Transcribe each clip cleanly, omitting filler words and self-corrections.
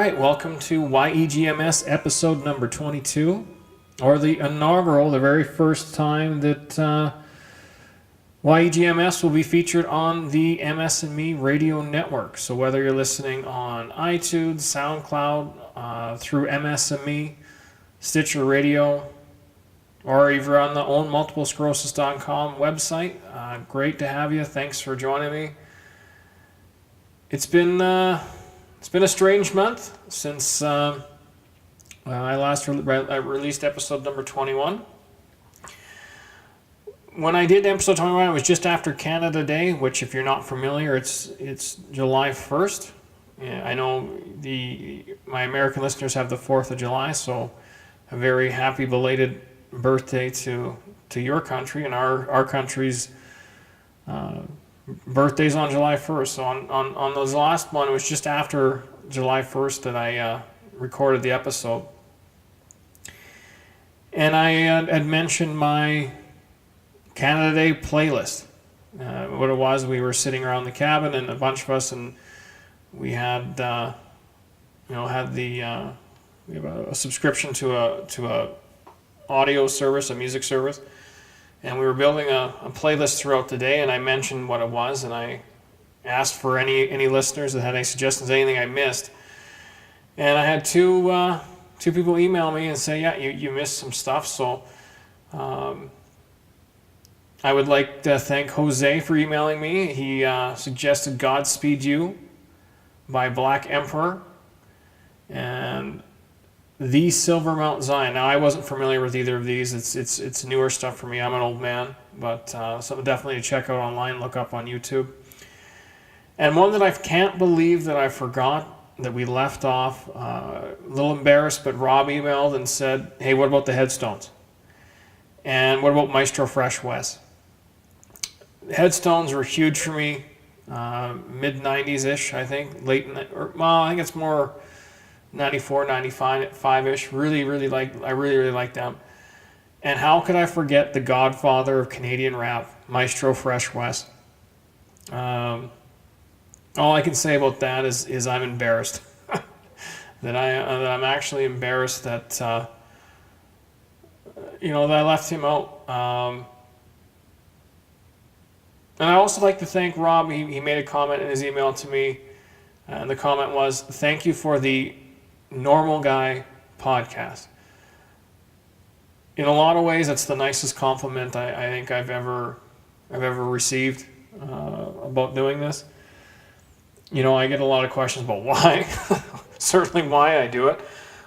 right, welcome to YEG MS episode number 22, or the inaugural, the very first time that YEG MS will be featured on the MS&Me radio network. So whether you're listening on iTunes, SoundCloud, through MS&Me, Stitcher Radio, or if you're on the ownmultiplesclerosis.com website, great to have you. Thanks for joining me. It's been a strange month since I last released episode number 21. When I did episode 21, it was just after Canada Day, which, if you're not familiar, it's July 1st. Yeah, I know my American listeners have the 4th of July, so a very happy belated birthday to your country, and our country's birthday's on July 1st. So on those last one, it was just after July 1st that I recorded the episode. And I had mentioned my Canada Day playlist. What it was, we were sitting around the cabin, and a bunch of us, and we had we have a subscription to a audio service, a music service. And we were building a playlist throughout the day, and I mentioned what it was, and I asked for any listeners that had any suggestions, anything I missed. And I had two people email me and say, yeah, you missed some stuff. So I would like to thank Jose for emailing me. He suggested Godspeed You by Black Emperor and The Silver Mount Zion. Now, I wasn't familiar with either of these. It's newer stuff for me. I'm an old man, but something definitely to check out online, look up on YouTube. And one that I can't believe that I forgot that we left off, a little embarrassed, but Rob emailed and said, hey, what about the Headstones? And what about Maestro Fresh Wes? Headstones were huge for me, mid-90s-ish, I think, I think it's more 94, 95-ish. I really like them. And how could I forget the godfather of Canadian rap, Maestro Fresh Wes? All I can say about that is I'm embarrassed. that I'm actually embarrassed that that I left him out. And I also like to thank Rob. He made a comment in his email to me, and the comment was, "Thank you for the Normal Guy podcast." In a lot of ways, that's the nicest compliment I think I've ever received about doing this. I get a lot of questions about why, certainly why I do it,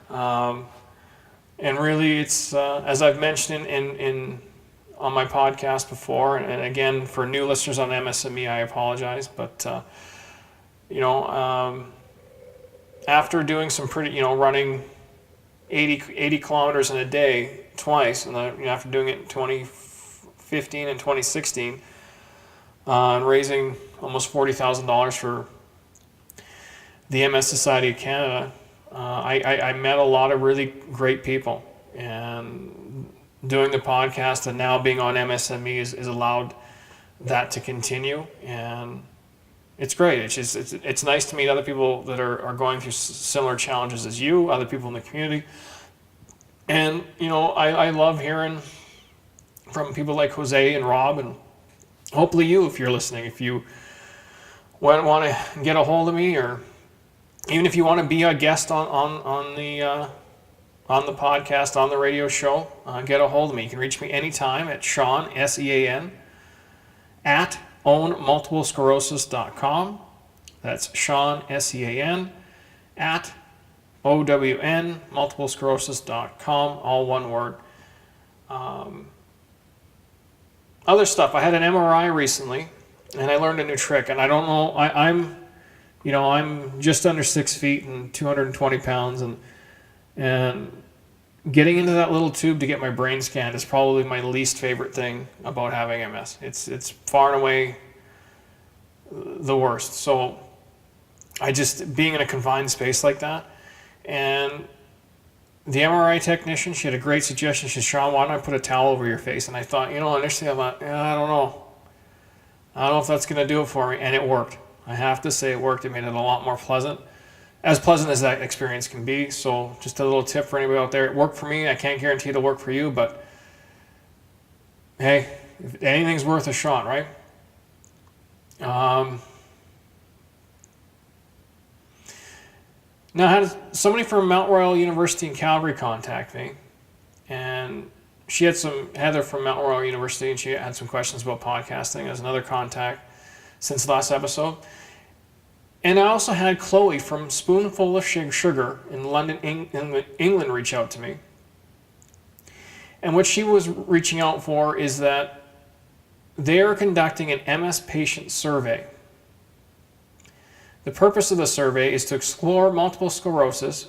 and really it's as I've mentioned in on my podcast before, and again for new listeners on MS&Me, I apologize, but after doing some pretty, running 80 kilometers in a day twice, and after doing it in 2015 and 2016, and raising almost $40,000 for the MS Society of Canada, I met a lot of really great people, and doing the podcast and now being on MS&Me is allowed that to continue, and it's great. It's nice to meet other people that are going through similar challenges as you, other people in the community. And, I love hearing from people like Jose and Rob, and hopefully you, if you're listening, if you want to get a hold of me, or even if you want to be a guest on the podcast, on the radio show, get a hold of me. You can reach me anytime at Sean, SEAN, at ownmultiplesclerosis.com. That's Sean, SEAN, at OWN, multiplesclerosis.com, all one word. Other stuff, I had an MRI recently, and I learned a new trick, and I don't know, I'm just under 6 feet and 220 pounds, and getting into that little tube to get my brain scanned is probably my least favorite thing about having MS. It's far and away the worst. So being in a confined space like that, and the MRI technician, she had a great suggestion. She said, Sean, why don't I put a towel over your face? And I thought, initially I thought, I don't know if that's going to do it for me. And it worked. I have to say it worked. It made it a lot more pleasant. as pleasant as that experience can be. So just a little tip for anybody out there. It worked for me. I can't guarantee it'll work for you, but hey, if anything's worth a shot, right? Now, I had somebody from Mount Royal University in Calgary contact me, and she had Heather from Mount Royal University, and she had some questions about podcasting as another contact since the last episode. And I also had Chloe from Spoonful of Sugar in London, England, reach out to me. And what she was reaching out for is that they are conducting an MS patient survey. The purpose of the survey is to explore multiple sclerosis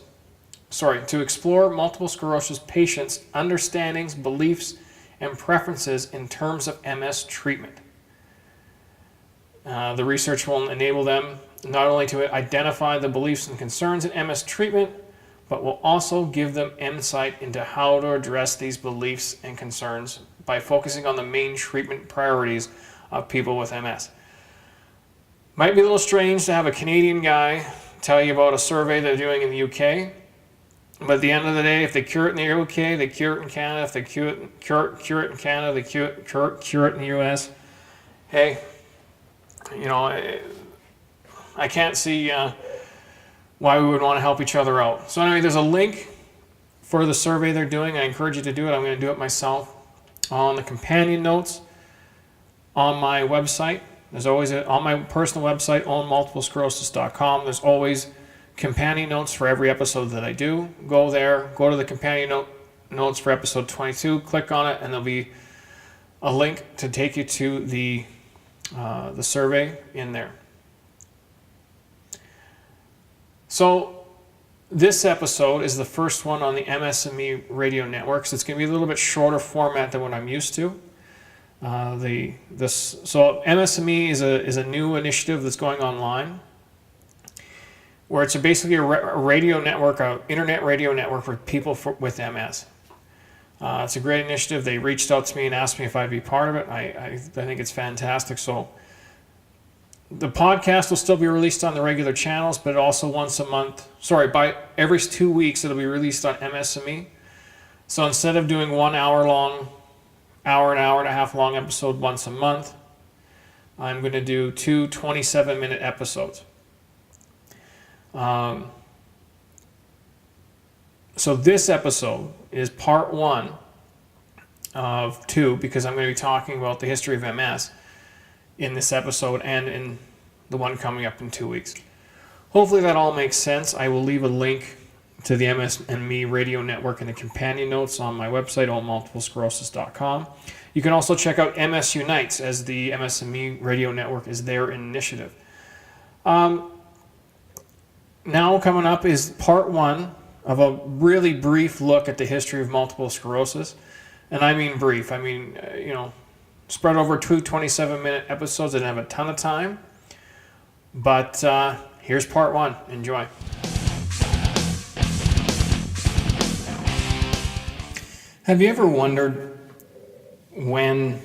patients' understandings, beliefs, and preferences in terms of MS treatment. The research will enable them not only to identify the beliefs and concerns in MS treatment, but will also give them insight into how to address these beliefs and concerns by focusing on the main treatment priorities of people with MS. Might be a little strange to have a Canadian guy tell you about a survey they're doing in the UK, but at the end of the day, if they cure it in the UK, they cure it in Canada. If they cure it in Canada, they cure it in the US. Hey, I can't see why we would want to help each other out. So anyway, there's a link for the survey they're doing. I encourage you to do it. I'm going to do it myself on the companion notes on my website. There's always on my personal website, ownmultiplesclerosis.com. There's always companion notes for every episode that I do. Go there, go to the companion notes for episode 22, click on it, and there'll be a link to take you to the survey in there. So this episode is the first one on the MSME radio network, so it's going to be a little bit shorter format than what I'm used to. So MSME is a new initiative that's going online, where it's basically a radio network, an internet radio network for people with MS. It's a great initiative. They reached out to me and asked me if I'd be part of it. I think it's fantastic. So the podcast will still be released on the regular channels, but also by every 2 weeks it'll be released on MSME. So instead of doing 1 hour and a half long episode once a month, I'm going to do 2 27-minute episodes. So this episode is part 1 of 2, because I'm going to be talking about the history of MS in this episode and in the one coming up in 2 weeks. Hopefully that all makes sense. I will leave a link to the MS&Me radio network in the companion notes on my website, allmultiplesclerosis.com. You can also check out MS Unites, as the MS&Me radio network is their initiative. Now coming up is part 1 of a really brief look at the history of multiple sclerosis. And I mean brief. I mean, spread over 2 27-minute episodes. I didn't have a ton of time. But here's part 1. Enjoy. Have you ever wondered when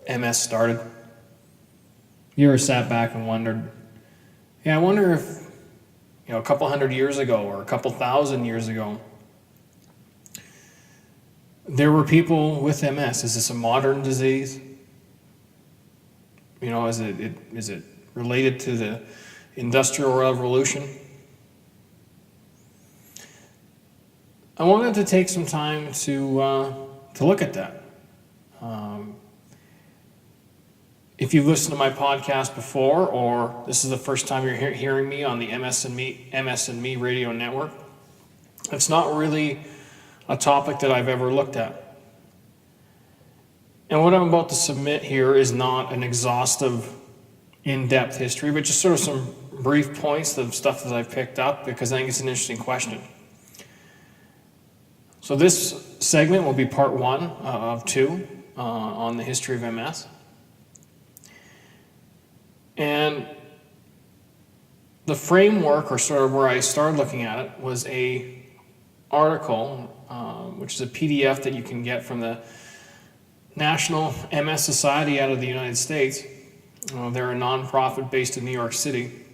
MS started? You ever sat back and wondered, I wonder if, a couple hundred years ago or a couple thousand years ago, there were people with MS. Is this a modern disease? Is it related to the Industrial Revolution? I wanted to take some time to look at that. If you've listened to my podcast before, or this is the first time you're hearing me on the MS&Me radio network, it's not really a topic that I've ever looked at. And what I'm about to submit here is not an exhaustive, in-depth history, but just sort of some brief points of stuff that I've picked up, because I think it's an interesting question. So this segment will be part 1 of 2 on the history of MS. And the framework, or sort of where I started looking at it, was a article, which is a PDF that you can get from the National MS Society out of the United States. They're a nonprofit based in New York City.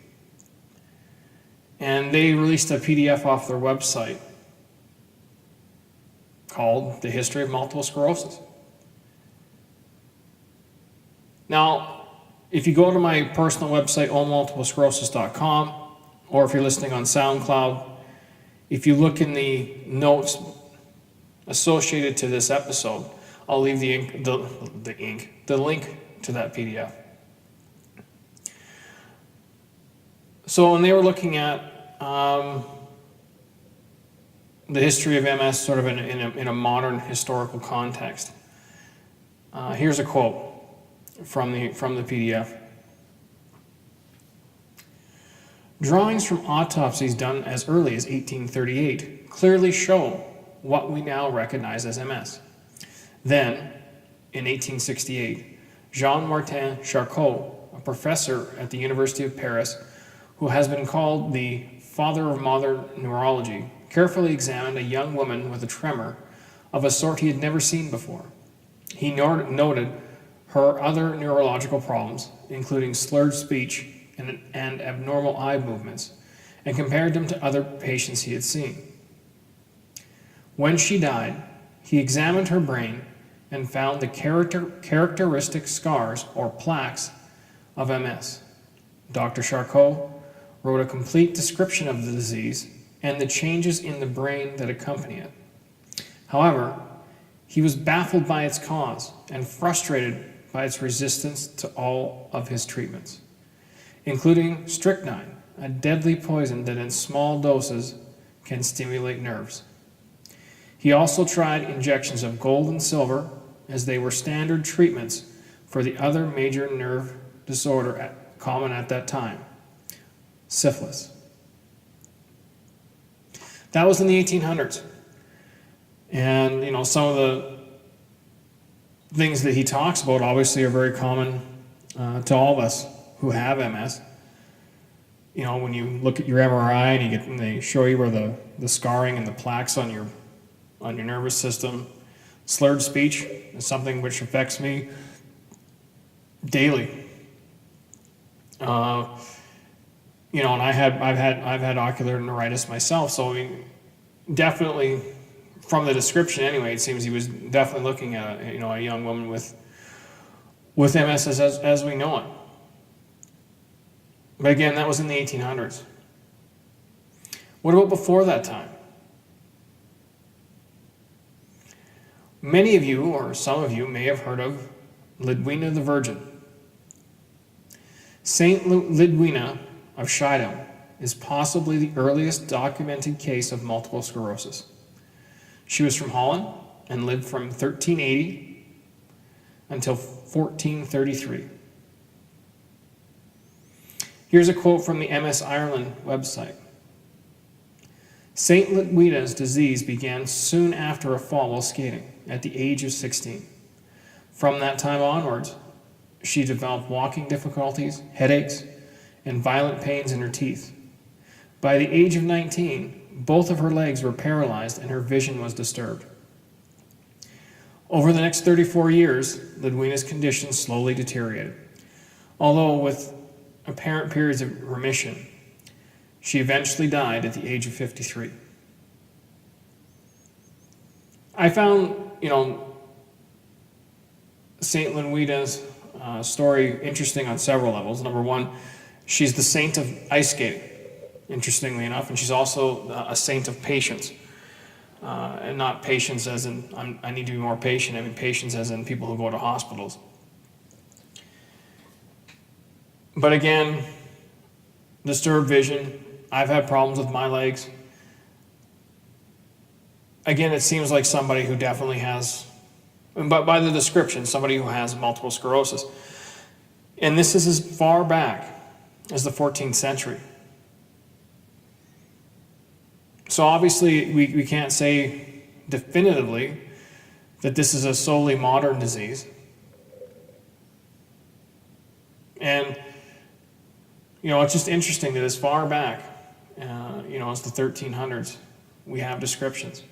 And they released a PDF off their website called The History of Multiple Sclerosis. Now, if you go to my personal website, ownmultiplesclerosis.com, or if you're listening on SoundCloud, if you look in the notes associated to this episode, I'll leave the link to that PDF. So when they were looking at the history of MS sort of in a modern historical context, here's a quote from the PDF. Drawings from autopsies done as early as 1838 clearly show what we now recognize as MS. Then, in 1868, Jean-Martin Charcot, a professor at the University of Paris, who has been called the father of modern neurology, carefully examined a young woman with a tremor of a sort he had never seen before. He noted her other neurological problems, including slurred speech and abnormal eye movements, and compared them to other patients he had seen. When she died, he examined her brain and found the characteristic scars or plaques of MS. Dr. Charcot wrote a complete description of the disease and the changes in the brain that accompany it. However, he was baffled by its cause and frustrated by its resistance to all of his treatments, including strychnine, a deadly poison that in small doses can stimulate nerves. He also tried injections of gold and silver, as they were standard treatments for the other major nerve disorder common at that time, syphilis. That was in the 1800s. And, some of the things that he talks about obviously are very common to all of us who have MS. When you look at your MRI and they show you where the scarring and the plaques on your nervous system. Slurred speech is something which affects me daily. And I've had ocular neuritis myself, so definitely from the description anyway, it seems he was definitely looking at a young woman with MS as we know it. But again, that was in the 1800s. What about before that time? Many of you, or some of you, may have heard of Lidwina the Virgin. Saint Lidwina of Schiedam is possibly the earliest documented case of multiple sclerosis. She was from Holland and lived from 1380 until 1433. Here's a quote from the MS Ireland website. Saint Lidwina's disease began soon after a fall while skating, at the age of 16. From that time onwards, she developed walking difficulties, headaches, and violent pains in her teeth. By the age of 19, both of her legs were paralyzed and her vision was disturbed. Over the next 34 years, Lidwina's condition slowly deteriorated. Although with apparent periods of remission, she eventually died at the age of 53. I found, St. Lidwina's story interesting on several levels. Number one, she's the saint of ice skating, interestingly enough, and she's also a saint of patience. And not patience as in, I need to be more patient. I mean patience as in people who go to hospitals. But again, disturbed vision. I've had problems with my legs. Again, it seems like somebody who definitely has, but by the description, somebody who has multiple sclerosis. And this is as far back as the 14th century. So obviously, we can't say definitively that this is a solely modern disease. And, it's just interesting that as far back, as the 1300s, we have descriptions.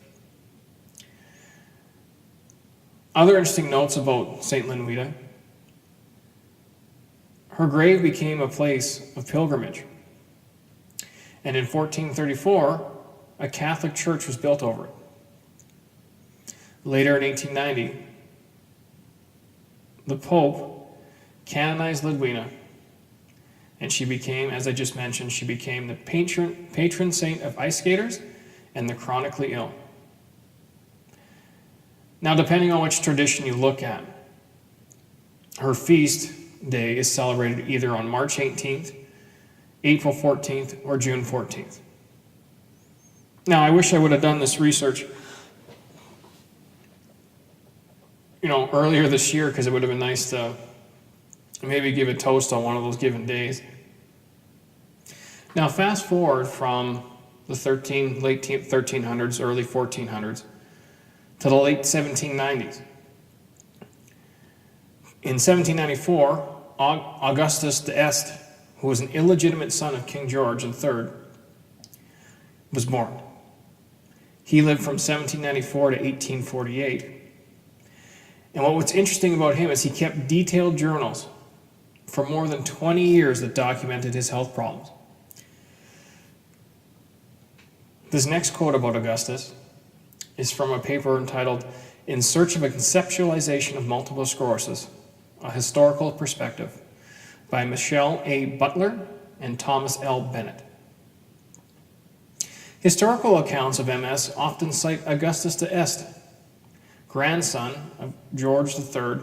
Other interesting notes about St. Lidwina. Her grave became a place of pilgrimage. And in 1434, a Catholic church was built over it. Later in 1890, the Pope canonized Ludwina, and she became, as I just mentioned, she became the patron saint of ice skaters and the chronically ill. Now, depending on which tradition you look at, her feast day is celebrated either on March 18th, April 14th, or June 14th. Now, I wish I would have done this research, earlier this year, because it would have been nice to maybe give a toast on one of those given days. Now, fast forward from the late 1300s, early 1400s, to the late 1790s. In 1794, Augustus d'Este, who was an illegitimate son of King George III, was born. He lived from 1794 to 1848. And what's interesting about him is he kept detailed journals for more than 20 years that documented his health problems. This next quote about Augustus is from a paper entitled In Search of a Conceptualization of Multiple Sclerosis, a Historical Perspective, by Michelle A. Butler and Thomas L. Bennett. Historical accounts of MS often cite Augustus d'Este, grandson of George III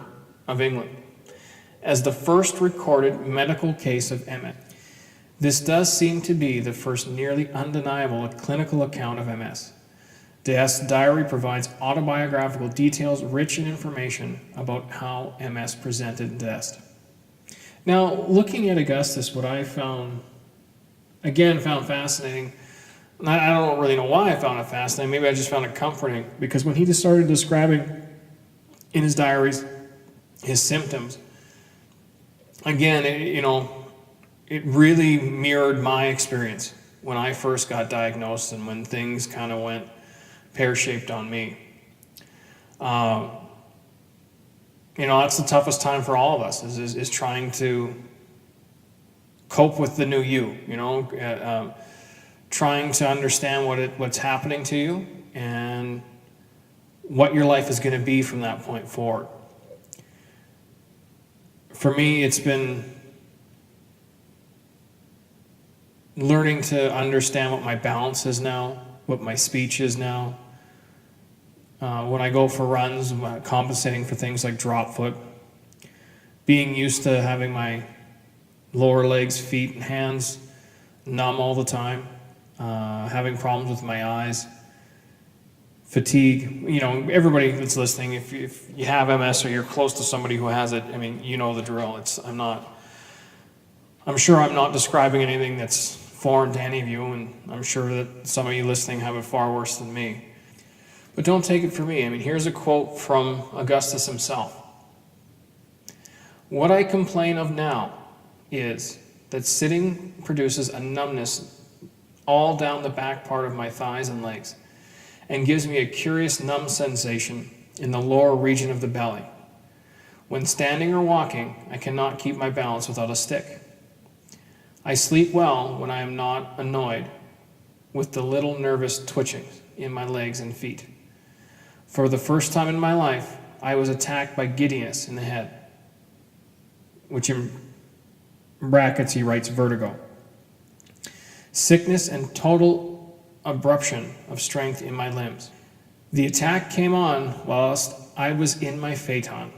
of England, as the first recorded medical case of MS. This does seem to be the first nearly undeniable clinical account of MS. d'Este's diary provides autobiographical details rich in information about how MS presented in d'Este. Now, looking at Augustus, what I found fascinating, I don't really know why I found it fascinating, maybe I just found it comforting, because when he just started describing in his diaries his symptoms, again, it really mirrored my experience when I first got diagnosed and when things kind of went pear-shaped on me. That's the toughest time for all of us, is trying to cope with the new you, trying to understand what's happening to you and what your life is going to be from that point forward. For me, it's been learning to understand what my balance is now, what my speech is now. When I go for runs, compensating for things like drop foot, being used to having my lower legs, feet, and hands numb all the time, having problems with my eyes, fatigue. Everybody that's listening, if you have MS or you're close to somebody who has it, you know the drill. I'm sure I'm not describing anything that's foreign to any of you, and I'm sure that some of you listening have it far worse than me. But don't take it from me. Here's a quote from Augustus himself. What I complain of now is that sitting produces a numbness all down the back part of my thighs and legs, and gives me a curious numb sensation in the lower region of the belly. When standing or walking, I cannot keep my balance without a stick. I sleep well when I am not annoyed with the little nervous twitchings in my legs and feet. For the first time in my life, I was attacked by giddiness in the head, which in brackets he writes vertigo. Sickness and total abruption of strength in my limbs. The attack came on whilst I was in my phaeton.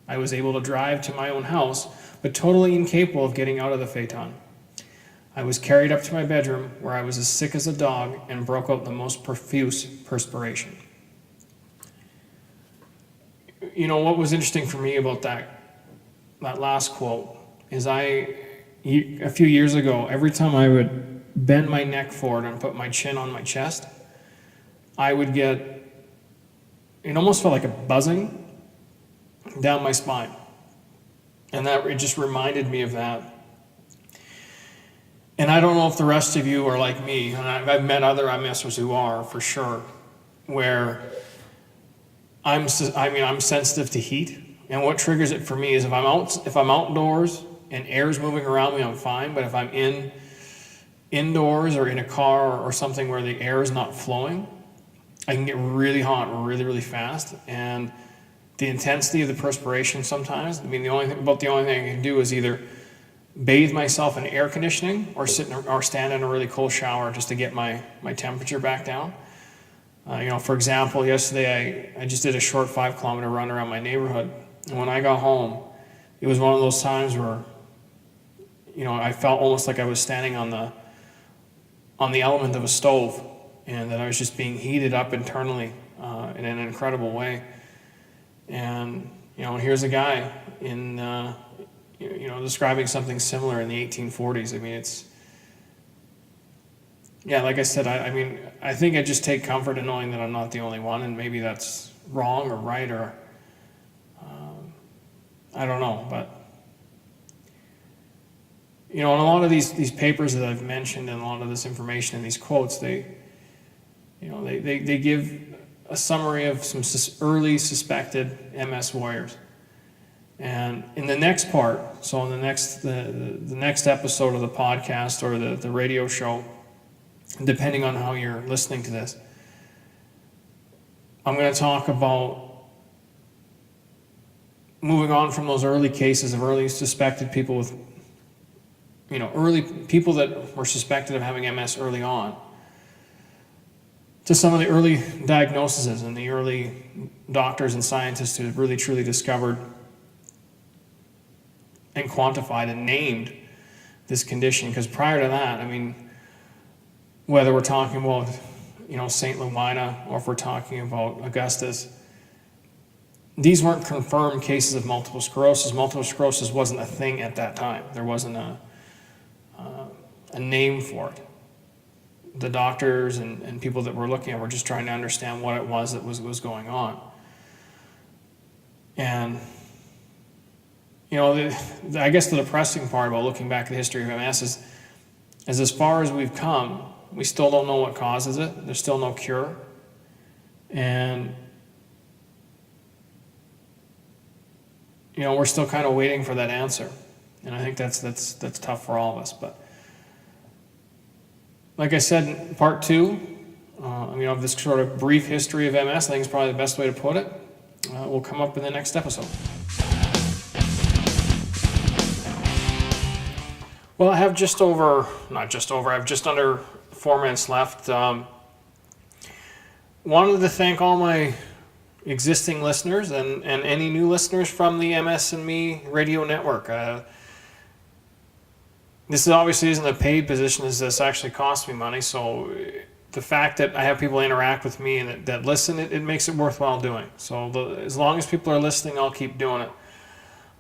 I was able to drive to my own house, but totally incapable of getting out of the phaeton. I was carried up to my bedroom, where I was as sick as a dog and broke out the most profuse perspiration. What was interesting for me about that last quote is a few years ago, every time I would bend my neck forward and put my chin on my chest, I would get, it almost felt like a buzzing down my spine. And it just reminded me of that. And I don't know if the rest of you are like me, and I've met other MSers who are, for sure, where I'm sensitive to heat. And what triggers it for me is if I'm outdoors and air's moving around me, I'm fine. But if I'm in indoors or in a car or something where the air is not flowing, I can get really hot really, really fast. And the intensity of the perspiration sometimes, the only thing I can do is either bathe myself in air conditioning or stand in a really cold shower just to get my temperature back down. For example, yesterday I just did a short 5-kilometer run around my neighborhood. And when I got home, it was one of those times where, I felt almost like I was standing on the element of a stove, and that I was just being heated up internally in an incredible way. And, here's a guy describing something similar in the 1840s. Like I said, I think I just take comfort in knowing that I'm not the only one, and maybe that's wrong or right, or I don't know, but in a lot of these papers that I've mentioned and a lot of this information and these quotes, they give a summary of some early suspected MS warriors. And in the next part, so in the next episode of the podcast or the radio show, depending on how you're listening to this, I'm going to talk about moving on from those early cases of early suspected people with, early people that were suspected of having MS early on, to some of the early diagnoses and the early doctors and scientists who really truly discovered and quantified and named this condition. Because prior to that, whether we're talking about, St. Lumina, or if we're talking about Augustus, these weren't confirmed cases of multiple sclerosis. Multiple sclerosis wasn't a thing at that time. There wasn't a name for it. The doctors and people that were looking at were just trying to understand what it was that was going on. And, I guess the depressing part about looking back at the history of MS is as far as we've come, we still don't know what causes it. There's still no cure. And, we're still kind of waiting for that answer. And I think that's tough for all of us. But like I said, in part 2, of this sort of brief history of MS, I think is probably the best way to put it. Will come up in the next episode. Well, I have just under 4 minutes left. Wanted to thank all my existing listeners and any new listeners from the MS and Me radio network. This obviously isn't a paid position, as this actually costs me money, so the fact that I have people interact with me and that listen, it makes it worthwhile doing. So as long as people are listening, I'll keep doing it.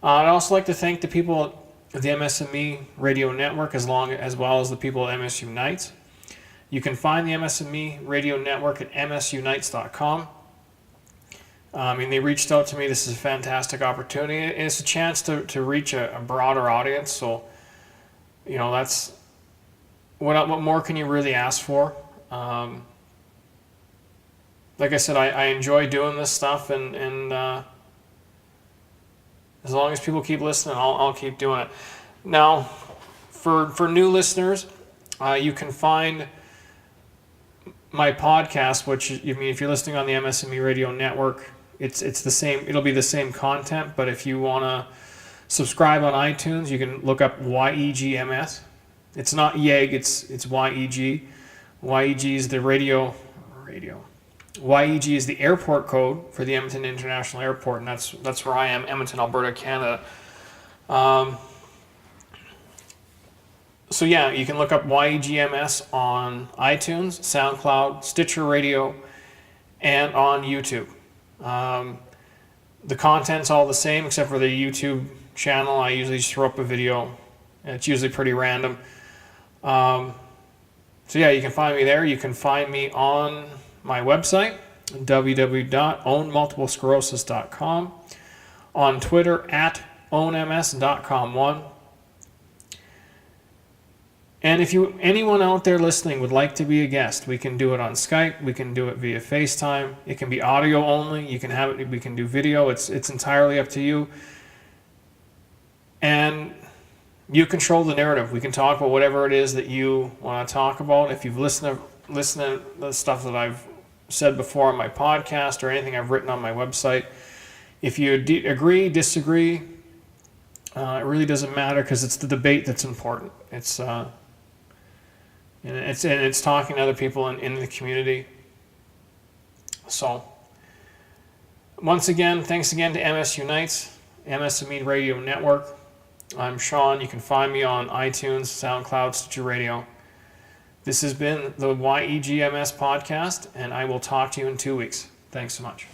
I'd also like to thank the people at the MS and Me radio network, as well as the people at MS Unites. You can find the MS and Me radio network at msunites.com. They reached out to me. This is a fantastic opportunity, and it's a chance to reach a broader audience. So, that's what more can you really ask for? Like I said, I enjoy doing this stuff, and as long as people keep listening, I'll keep doing it. Now, for new listeners, you can find my podcast, which if you're listening on the MSME Radio Network, it's the same. It'll be the same content, but if you want to subscribe on iTunes, you can look up YEG MS. It's not YEG, it's YEG. YEG is the radio. YEG is the airport code for the Edmonton International Airport, and that's where I am, Edmonton, Alberta, Canada. So yeah, you can look up YEG MS on iTunes, SoundCloud, Stitcher Radio, and on YouTube. The content's all the same except for the YouTube channel. I usually just throw up a video, and it's usually pretty random. So yeah, you can find me there. You can find me on my website, www.ownmultiplesclerosis.com, on Twitter at ownms.com1. And if anyone out there listening would like to be a guest, we can do it on Skype, we can do it via FaceTime, it can be audio only, we can do video, it's entirely up to you. And You control the narrative. We can talk about whatever it is that you want to talk about. If you've listened to the stuff that I've said before on my podcast or anything I've written on my website, if you agree, disagree, it really doesn't matter, because it's the debate that's important. It's talking to other people in the community. So, once again, thanks again to MS Unites, MS Mead Radio Network. I'm Sean. You can find me on iTunes, SoundCloud, Stitcher Radio. This has been the YEG MS Podcast, and I will talk to you in 2 weeks. Thanks so much.